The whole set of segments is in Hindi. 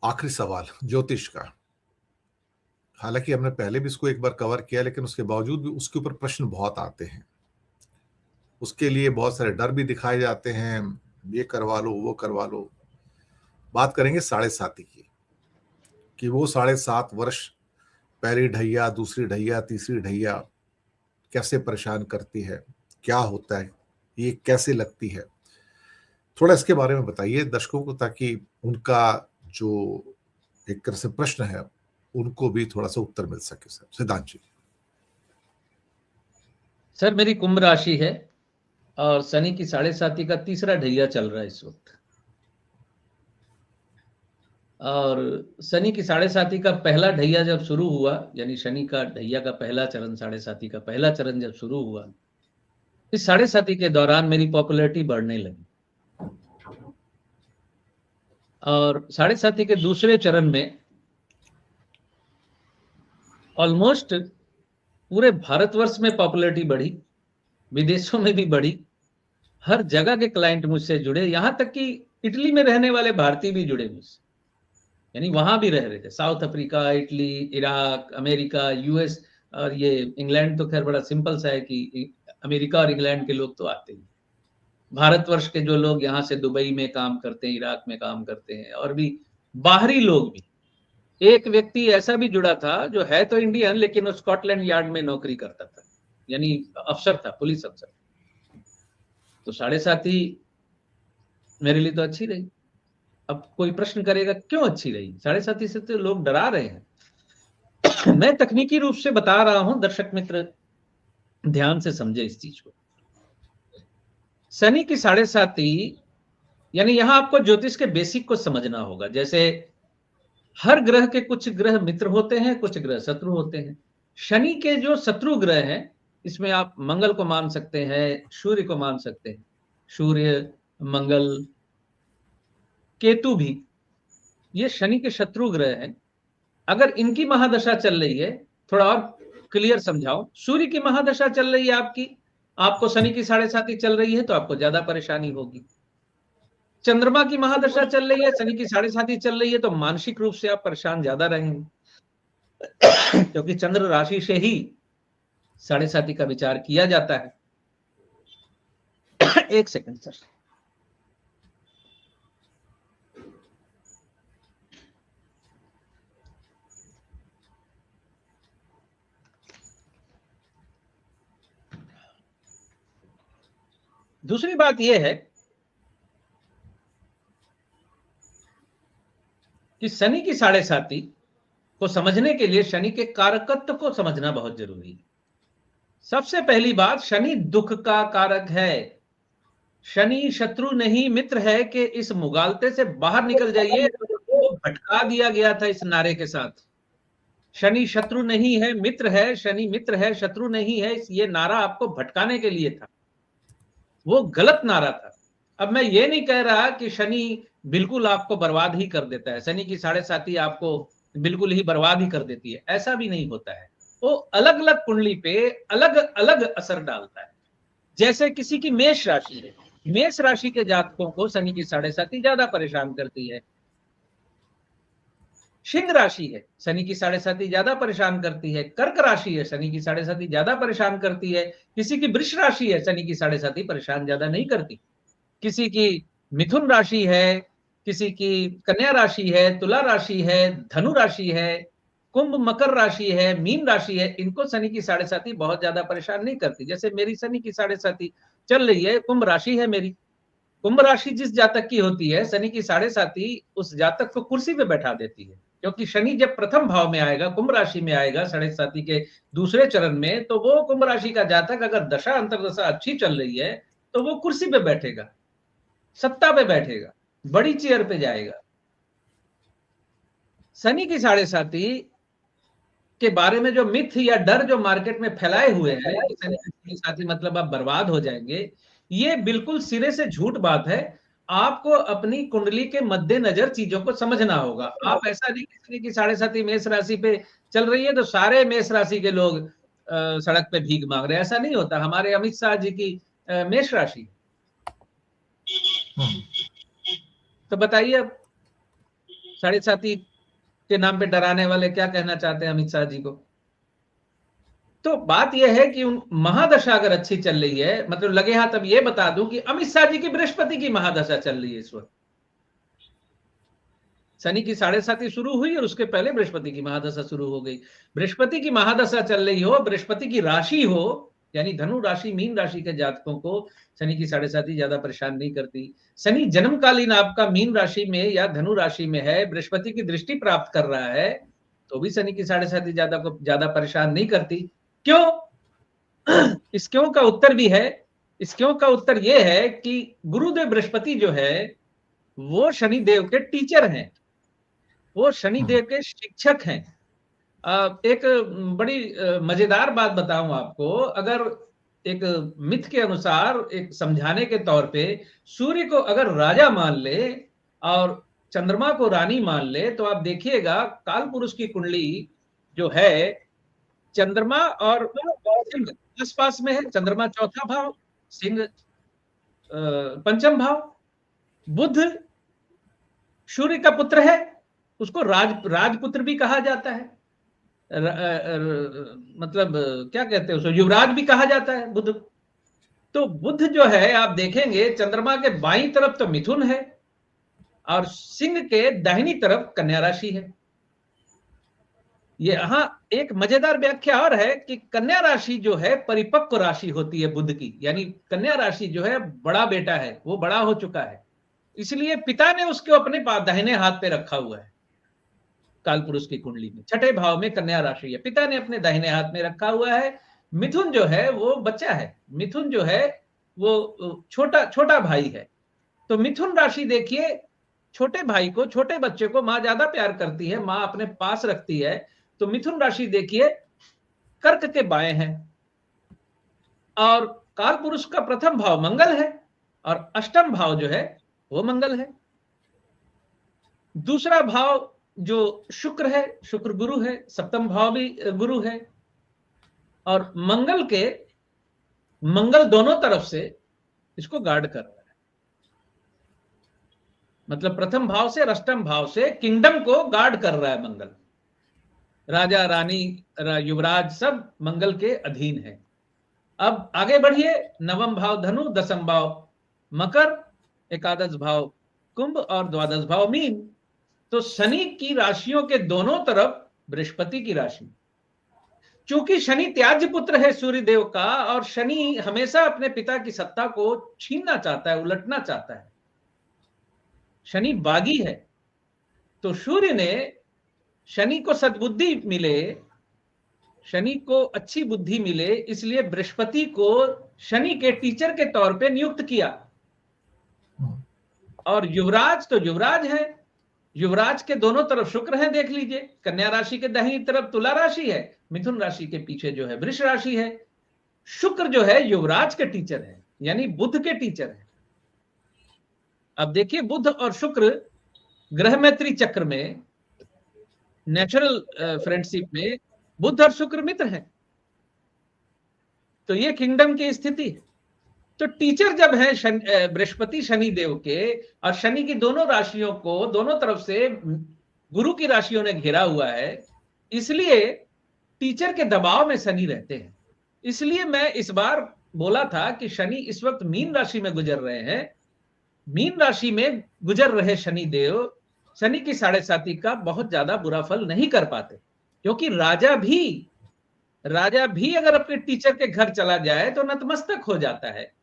आखिरी सवाल ज्योतिष का। हालांकि हमने पहले भी इसको एक बार कवर किया, लेकिन उसके बावजूद भी उसके ऊपर प्रश्न बहुत आते हैं। उसके लिए बहुत सारे डर भी दिखाए जाते हैं, ये करवा लो वो करवा लो। बात करेंगे 7.5 की, कि वो 7.5 वर्ष पहली ढैया, दूसरी ढैया, तीसरी ढैया कैसे परेशान करती है, क्या होता है, ये कैसे लगती है। थोड़ा इसके बारे में बताइए दर्शकों को, ताकि उनका जो एक तरह से प्रश्न है उनको भी थोड़ा सा उत्तर मिल सके। सर सिद्धांत जी। सर मेरी कुंभ राशि है और शनि की 7.5 का तीसरा ढैया चल रहा है इस वक्त। और शनि की 7.5 का पहला ढैया जब शुरू हुआ, यानी शनि का ढैया का पहला चरण, 7.5 का पहला चरण जब शुरू हुआ, इस 7.5 के दौरान मेरी पॉपुलैरिटी बढ़ने लगी। और 7.5 के दूसरे चरण में ऑलमोस्ट पूरे भारतवर्ष में पॉपुलैरिटी बढ़ी, विदेशों में भी बढ़ी, हर जगह के क्लाइंट मुझसे जुड़े, यहां तक कि इटली में रहने वाले भारतीय भी जुड़े मुझसे, यानी वहां भी रह रहे थे। South Africa, Italy, Iraq, America, US, और ये इंग्लैंड तो खैर बड़ा सिंपल सा है कि अमेरिका और इंग्लैंड के लोग तो आते ही, भारतवर्ष के जो लोग यहाँ से दुबई में काम करते हैं, इराक में काम करते हैं, और भी बाहरी लोग भी। एक व्यक्ति ऐसा भी जुड़ा था जो है तो इंडियन, लेकिन वो स्कॉटलैंड यार्ड में नौकरी करता था, यानी अफसर था, पुलिस अफसर। तो 7.5 मेरे लिए तो अच्छी रही। अब कोई प्रश्न करेगा क्यों अच्छी रही, 7.5 से तो लोग डरा रहे हैं। मैं तकनीकी रूप से बता रहा हूं, दर्शक मित्र ध्यान से समझे इस चीज को। शनि की 7.5, यानी यहां आपको ज्योतिष के बेसिक को समझना होगा। जैसे हर ग्रह के कुछ ग्रह मित्र होते हैं, कुछ ग्रह शत्रु होते हैं। शनि के जो शत्रु ग्रह हैं, इसमें आप मंगल को मान सकते हैं, सूर्य को मान सकते हैं, सूर्य, मंगल, केतु भी, ये शनि के शत्रु ग्रह हैं। अगर इनकी महादशा चल रही है, थोड़ा और क्लियर समझाओ, सूर्य की महादशा चल रही है आपकी, आपको शनि की 7.5 चल रही है, तो आपको ज्यादा परेशानी होगी। चंद्रमा की महादशा चल रही है, शनि की 7.5 चल रही है, तो मानसिक रूप से आप परेशान ज्यादा रहेंगे, क्योंकि चंद्र राशि से ही 7.5 का विचार किया जाता है। एक सेकंड सर। दूसरी बात यह है कि शनि की 7.5 को समझने के लिए शनि के कारकत्व को समझना बहुत जरूरी है। सबसे पहली बात, शनि दुख का कारक है। शनि शत्रु नहीं मित्र है कि इस मुगालते से बाहर निकल जाइए, वो भटका दिया गया था इस नारे के साथ। शनि शत्रु नहीं है मित्र है, शनि मित्र है शत्रु नहीं है, ये नारा आपको भटकाने के लिए था, वो गलत नारा था। अब मैं ये नहीं कह रहा कि शनि बिल्कुल आपको बर्बाद ही कर देता है, शनि की 7.5 आपको बिल्कुल ही बर्बाद ही कर देती है, ऐसा भी नहीं होता है। वो अलग अलग कुंडली पे अलग अलग असर डालता है। जैसे किसी की मेष राशि है, मेष राशि के जातकों को शनि की 7.5 ज्यादा परेशान करती है। सिंह राशि है, शनि की 7.5 ज्यादा परेशान करती है। कर्क राशि है, शनि की 7.5 ज्यादा परेशान करती है। किसी की वृष राशि है, शनि की 7.5 परेशान ज्यादा नहीं करती। किसी की मिथुन राशि है, किसी की कन्या राशि है, तुला राशि है, धनु राशि है, कुंभ मकर राशि है, मीन राशि है, इनको शनि की 7.5 बहुत ज्यादा परेशान नहीं करती। जैसे मेरी शनि की 7.5 चल रही है, कुंभ राशि है मेरी। कुंभ राशि जिस जातक की होती है, शनि की 7.5 उस जातक को कुर्सी पे बैठा देती है, क्योंकि शनि जब प्रथम भाव में आएगा, कुंभ राशि में आएगा 7.5 के दूसरे चरण में, तो वो कुंभ राशि का जातक अगर दशा अंतरदशा अच्छी चल रही है तो वो कुर्सी पे बैठेगा, सत्ता पे बैठेगा, बड़ी चेयर पे जाएगा। शनि की 7.5 के बारे में जो मिथ या डर जो मार्केट में फैलाए हुए हैं कि शनि की 7.5 मतलब आप बर्बाद हो जाएंगे, ये बिल्कुल सिरे से झूठ बात है। आपको अपनी कुंडली के मद्देनजर चीजों को समझना होगा। आप ऐसा नहीं कि शनि की 7.5 मेष राशि पे चल रही है तो सारे मेष राशि के लोग सड़क पे भीख मांग रहे हैं, ऐसा नहीं होता। हमारे अमित शाह जी की मेष राशि, तो बताइए अब साढ़े साथी के नाम पे डराने वाले क्या कहना चाहते हैं अमित शाह जी को? तो बात यह है कि उन महादशा अगर अच्छी चल रही है, मतलब लगे हाथ अब ये बता दूं कि अमित शाह जी की बृहस्पति की महादशा चल रही है इस वक्त। शनि की साढ़े साथी शुरू हुई और उसके पहले बृहस्पति की महादशा शुरू हो गई। बृहस्पति की महादशा चल रही हो, बृहस्पति की राशि हो, यानी धनु राशि मीन राशि के जातकों को शनि की साढ़े साथी ज्यादा परेशान नहीं करती। शनि जन्मकालीन आपका मीन राशि में या धनु राशि में है, बृहस्पति की दृष्टि प्राप्त कर रहा है, तो भी शनि की साढ़े साथी ज्यादा परेशान नहीं करती। क्यों? इस क्यों का उत्तर भी है। इस क्यों का उत्तर यह है कि गुरुदेव बृहस्पति जो है वो शनि देव के टीचर हैं, वो शनि देव के शिक्षक हैं। एक बड़ी मजेदार बात बताऊं आपको, अगर एक मिथ के अनुसार, एक समझाने के तौर पे, सूर्य को अगर राजा मान ले और चंद्रमा को रानी मान ले, तो आप देखिएगा काल पुरुष की कुंडली जो है, चंद्रमा और सिंह आस पास में है। चंद्रमा चौथा भाव, सिंह पंचम भाव। बुध सूर्य का पुत्र है, उसको राजपुत्र भी कहा जाता है। मतलब क्या कहते हैं उसको, युवराज भी कहा जाता है बुध। तो बुध जो है आप देखेंगे चंद्रमा के बाईं तरफ तो मिथुन है और सिंह के दाहिनी तरफ कन्या राशि है। यहां एक मजेदार व्याख्या और है कि कन्या राशि जो है परिपक्व राशि होती है बुध की, यानी कन्या राशि जो है बड़ा बेटा है, वो बड़ा हो चुका है, इसलिए पिता ने उसको अपने दाहिने हाथ पे रखा हुआ है। काल पुरुष की कुंडली में छठे भाव में कन्या राशि है, पिता ने अपने दाहिने हाथ में रखा हुआ है। मिथुन जो है वो बच्चा है, मिथुन जो है वो छोटा भाई है। तो मिथुन राशि देखिए, छोटे भाई को, छोटे बच्चे को मां ज्यादा प्यार करती है, मां अपने पास रखती है। तो मिथुन राशि देखिए कर्क के बाएं है और काल पुरुष का प्रथम भाव मंगल है और अष्टम भाव जो है वो मंगल है। दूसरा भाव जो शुक्र है, शुक्र गुरु है, सप्तम भाव भी गुरु है और मंगल दोनों तरफ से इसको गार्ड कर रहा है। मतलब प्रथम भाव से अष्टम भाव से किंगडम को गार्ड कर रहा है मंगल। राजा रानी युवराज सब मंगल के अधीन है। अब आगे बढ़िए, नवम भाव धनु, दसम भाव मकर, एकादश भाव कुंभ और द्वादश भाव मीन। तो शनि की राशियों के दोनों तरफ बृहस्पति की राशि। चूंकि शनि त्याज्य पुत्र है सूर्य देव का और शनि हमेशा अपने पिता की सत्ता को छीनना चाहता है, उलटना चाहता है, शनि बागी है। तो सूर्य ने शनि को सद्बुद्धि मिले, शनि को अच्छी बुद्धि मिले, इसलिए बृहस्पति को शनि के टीचर के तौर पे नियुक्त किया। और युवराज तो युवराज है, युवराज के दोनों तरफ शुक्र है, देख लीजिए, कन्या राशि के दाहिनी तरफ तुला राशि है, मिथुन राशि के पीछे जो है वृष राशि है। शुक्र जो है युवराज के टीचर है, यानी बुध के टीचर है। अब देखिए बुध और शुक्र ग्रह मैत्री चक्र में, नेचुरल फ्रेंडशिप में बुध और शुक्र मित्र हैं। तो ये किंगडम की स्थिति है। तो टीचर जब है बृहस्पति शनि देव के, और शनि की दोनों राशियों को दोनों तरफ से गुरु की राशियों ने घेरा हुआ है, इसलिए टीचर के दबाव में शनि रहते हैं। इसलिए मैं इस बार बोला था कि शनि इस वक्त मीन राशि में गुजर रहे हैं। मीन राशि में गुजर रहे शनि देव शनि की साढ़े साथी का बहुत ज्यादा बुरा फल नहीं कर पाते, क्योंकि राजा भी अगर अपने टीचर के घर चला जाए तो नतमस्तक हो जाता है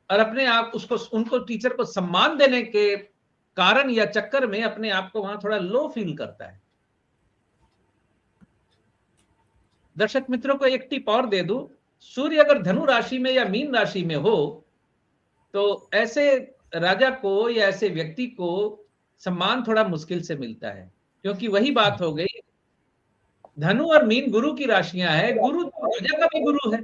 और अपने आप उनको टीचर को सम्मान देने के कारण या चक्कर में अपने आप को वहां थोड़ा लो फील करता है। दर्शक मित्रों को एक टिप और दे दूं, सूर्य अगर धनु राशि में या मीन राशि में हो तो ऐसे राजा को या ऐसे व्यक्ति को सम्मान थोड़ा मुश्किल से मिलता है, क्योंकि वही बात हो गई, धनु और मीन गुरु की राशियां हैं। गुरु राजा का भी गुरु है,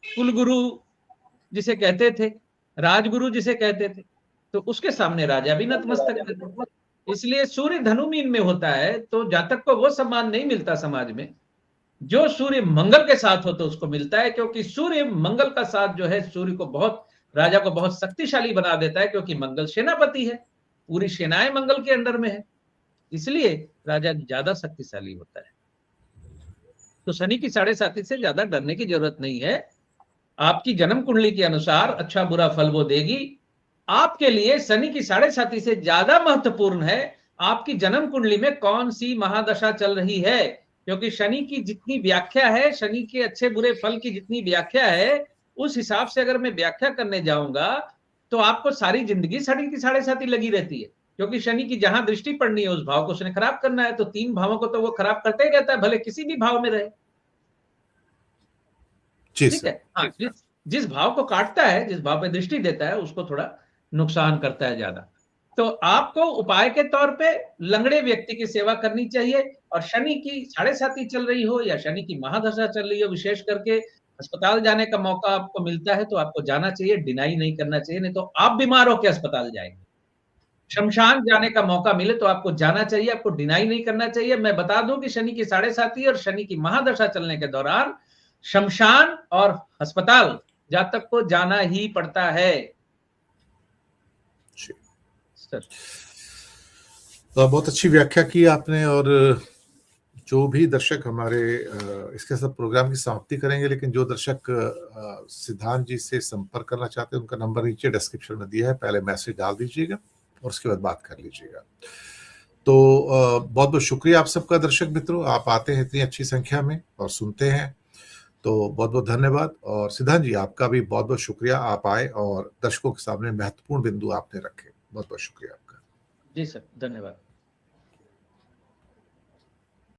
कुल गुरु जिसे कहते थे, राजगुरु जिसे कहते थे, तो उसके सामने राजा भी नतमस्तक है। इसलिए सूर्य धनु मीन में होता है तो जातक को वो सम्मान नहीं मिलता समाज में जो सूर्य मंगल के साथ हो तो उसको मिलता है, क्योंकि सूर्य मंगल का साथ जो है सूर्य को बहुत, राजा को बहुत शक्तिशाली बना देता है, क्योंकि मंगल सेनापति है, पूरी सेनाएं मंगल के अंडर में है। इसलिए राजा ज्यादा शक्तिशाली होता है। तो शनि की 7.5 से ज्यादा डरने की जरूरत नहीं है। आपकी जन्म कुंडली के अनुसार अच्छा बुरा फल वो देगी। आपके लिए शनि की 7.5 से ज्यादा महत्वपूर्ण है आपकी जन्म कुंडली में कौन सी महादशा चल रही है, क्योंकि शनि की जितनी व्याख्या है, शनि के अच्छे बुरे फल की जितनी व्याख्या है, उस हिसाब से अगर मैं व्याख्या करने जाऊंगा तो आपको सारी जिंदगी शनि की 7.5 लगी रहती है, क्योंकि शनि की जहां दृष्टि पड़नी है उस भाव को उसने खराब करना है। तो 3 भावों को तो वो खराब करते ही रहता है, भले किसी भी भाव में रहे। ठीक है, हाँ, जिस भाव को काटता है, जिस भाव पे दृष्टि देता है, उसको थोड़ा नुकसान करता है ज्यादा। तो आपको उपाय के तौर पे लंगड़े व्यक्ति की सेवा करनी चाहिए, और शनि की 7.5 चल रही हो या शनि की महादशा चल रही हो, विशेष करके अस्पताल जाने का मौका आपको मिलता है तो आपको जाना चाहिए, डिनाई नहीं करना चाहिए, नहीं तो आप बीमार होकर अस्पताल जाएंगे। शमशान जाने का मौका मिले तो आपको जाना चाहिए, आपको डिनाई नहीं करना चाहिए। मैं बता दूं कि शनि की 7.5 और शनि की महादशा चलने के दौरान शमशान और अस्पताल जातक को जाना ही पड़ता है। सर, बहुत अच्छी व्याख्या की आपने। और जो भी दर्शक हमारे इसके साथ प्रोग्राम की समाप्ति करेंगे, लेकिन जो दर्शक सिद्धांत जी से संपर्क करना चाहते हैं उनका नंबर नीचे डिस्क्रिप्शन में दिया है, पहले मैसेज डाल दीजिएगा और उसके बाद बात कर लीजिएगा। तो बहुत बहुत शुक्रिया आप सबका दर्शक मित्रों, आप आते हैं इतनी अच्छी संख्या में और सुनते हैं, तो बहुत बहुत धन्यवाद। और सिद्धांत जी आपका भी बहुत बहुत शुक्रिया, आप आए और दर्शकों के सामने महत्वपूर्ण बिंदु आपने रखे, बहुत बहुत शुक्रिया आपका। जी सर, धन्यवाद।